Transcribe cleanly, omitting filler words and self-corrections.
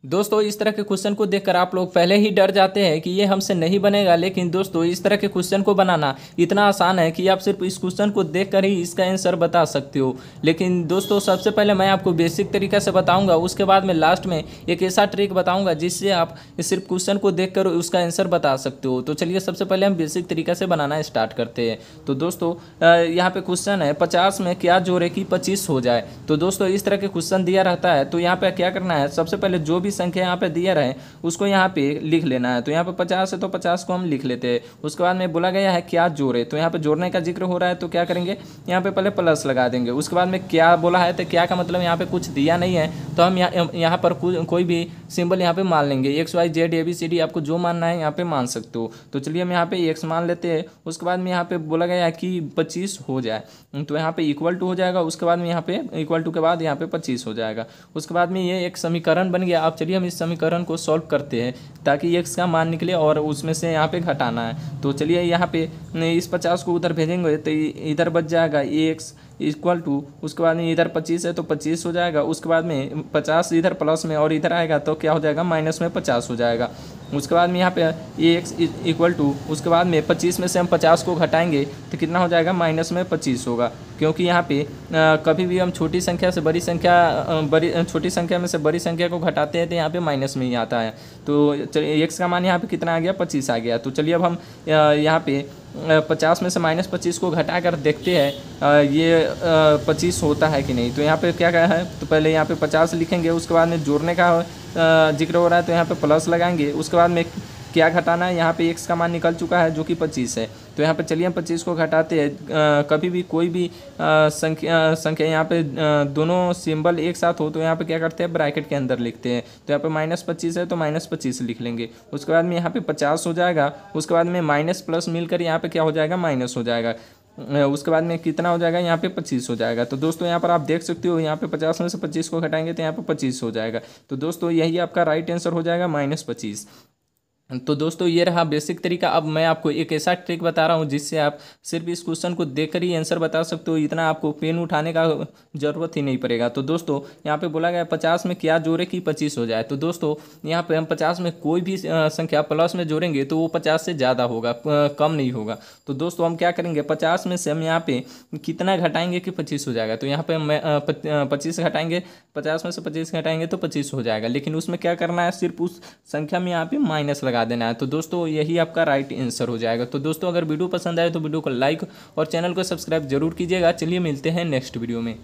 दोस्तों इस तरह के क्वेश्चन को देखकर आप लोग पहले ही डर जाते हैं कि ये हमसे नहीं बनेगा, लेकिन दोस्तों इस तरह के क्वेश्चन को बनाना इतना आसान है कि आप सिर्फ इस क्वेश्चन को देखकर ही इसका आंसर बता सकते हो। लेकिन दोस्तों सबसे पहले मैं आपको बेसिक तरीका से बताऊंगा, उसके बाद में लास्ट में एक ऐसा ट्रिक बताऊंगा जिससे आप सिर्फ क्वेश्चन को देखकर उसका आंसर बता सकते हो। तो चलिए सबसे पहले हम बेसिक तरीका से बनाना स्टार्ट करते हैं। तो दोस्तों यहाँ पे क्वेश्चन है 50 में क्या जोड़े कि 25 हो जाए। तो दोस्तों इस तरह के क्वेश्चन दिया रहता है, तो यहाँ पे क्या करना है, सबसे पहले जो भी संख्या यहाँ पे दिया रहे उसको यहाँ पे लिख लेना है। तो यहाँ पे 50 है तो 50 को हम लिख लेते हैं। उसके बाद में बोला गया है क्या जोड़े, तो यहाँ पे जोड़ने का जिक्र हो रहा है तो क्या करेंगे, यहाँ पे पहले प्लस लगा देंगे। उसके बाद में क्या बोला है, तो क्या का मतलब यहाँ पे कुछ दिया नहीं है तो हम यहाँ पर कोई भी सिंबल यहाँ पे मान लेंगे, XYZ ABCD आपको जो मानना है यहाँ पे मान सकते हो। तो चलिए हम यहाँ पे X मान लेते हैं। उसके बाद में यहाँ पे बोला गया है कि 25 हो जाए, तो यहाँ पे इक्वल टू हो जाएगा। उसके बाद में यहाँ पे इक्वल टू के बाद यहाँ पे 25 हो जाएगा। उसके बाद में ये एक समीकरण बन गया। अब चलिए हम इस समीकरण को सॉल्व करते हैं ताकि x का मान निकले और उसमें से यहाँ पे घटाना है। तो चलिए यहाँ पे इस 50 को उधर भेजेंगे तो इधर बच जाएगा x इक्वल टू, उसके बाद में इधर 25 है तो 25 हो जाएगा। उसके बाद में 50 इधर प्लस में और इधर आएगा तो क्या हो जाएगा, माइनस में 50 हो जाएगा। उसके बाद में यहाँ पे x इक्वल टू, उसके बाद में 25 में से हम 50 को घटाएंगे तो कितना हो जाएगा, माइनस में 25 होगा। क्योंकि यहाँ पे कभी भी हम छोटी संख्या से बड़ी संख्या छोटी संख्या में से बड़ी संख्या को घटाते हैं तो यहाँ पे माइनस में ही आता है। तो x का मान यहाँ पे कितना आ गया, 25 आ गया। तो चलिए अब हम यहाँ पे 50 में से -25 को घटा कर देखते हैं ये 25 होता है कि नहीं। तो यहाँ पे क्या है, तो पहले यहाँ पे 50 लिखेंगे। उसके बाद में जोड़ने का जिक्र हो रहा है तो यहाँ पे प्लस लगाएंगे। उसके बाद में क्या घटाना है, यहाँ पे x का मान निकल चुका है जो कि 25 है। तो यहाँ पे चलिए हम 25 को घटाते हैं। कभी भी कोई भी संख्या यहाँ पे दोनों सिंबल एक साथ हो तो यहाँ पे क्या करते हैं, ब्रैकेट के अंदर लिखते हैं। तो यहाँ पे -25 है तो -25 लिख लेंगे। उसके बाद में यहाँ पे 50 हो जाएगा। उसके बाद में माइनस प्लस मिलकर यहाँ पे क्या हो जाएगा, माइनस हो जाएगा। उसके बाद में कितना हो जाएगा, यहाँ पे 25 हो जाएगा। तो दोस्तों यहाँ पर आप देख सकते हो यहाँ पे 50 में से 25 को घटाएंगे तो यहाँ पे 25 हो जाएगा। तो दोस्तों यही आपका राइट आंसर हो जाएगा, -25। तो दोस्तों ये रहा बेसिक तरीका। अब मैं आपको एक ऐसा ट्रिक बता रहा हूँ जिससे आप सिर्फ इस क्वेश्चन को देखकर ही आंसर बता सकते हो, इतना आपको पेन उठाने का ज़रूरत ही नहीं पड़ेगा। तो दोस्तों यहाँ पे बोला गया 50 में क्या जोड़े कि 25 हो जाए। तो दोस्तों यहाँ पे हम 50 में कोई भी संख्या प्लस में जोड़ेंगे तो वो 50 से ज़्यादा होगा, कम नहीं होगा। तो दोस्तों हम क्या करेंगे, 50 में से हम यहाँ पे कितना घटाएंगे कि 25 हो जाएगा। तो यहाँ पे हम 25 घटाएंगे, 50 में से 25 घटाएंगे तो 25 हो जाएगा। लेकिन उसमें क्या करना है, सिर्फ उस संख्या में यहाँ पे माइनस लगा देना है। तो दोस्तों यही आपका राइट आंसर हो जाएगा। तो दोस्तों अगर वीडियो पसंद आए तो वीडियो को लाइक और चैनल को सब्सक्राइब जरूर कीजिएगा। चलिए मिलते हैं नेक्स्ट वीडियो में।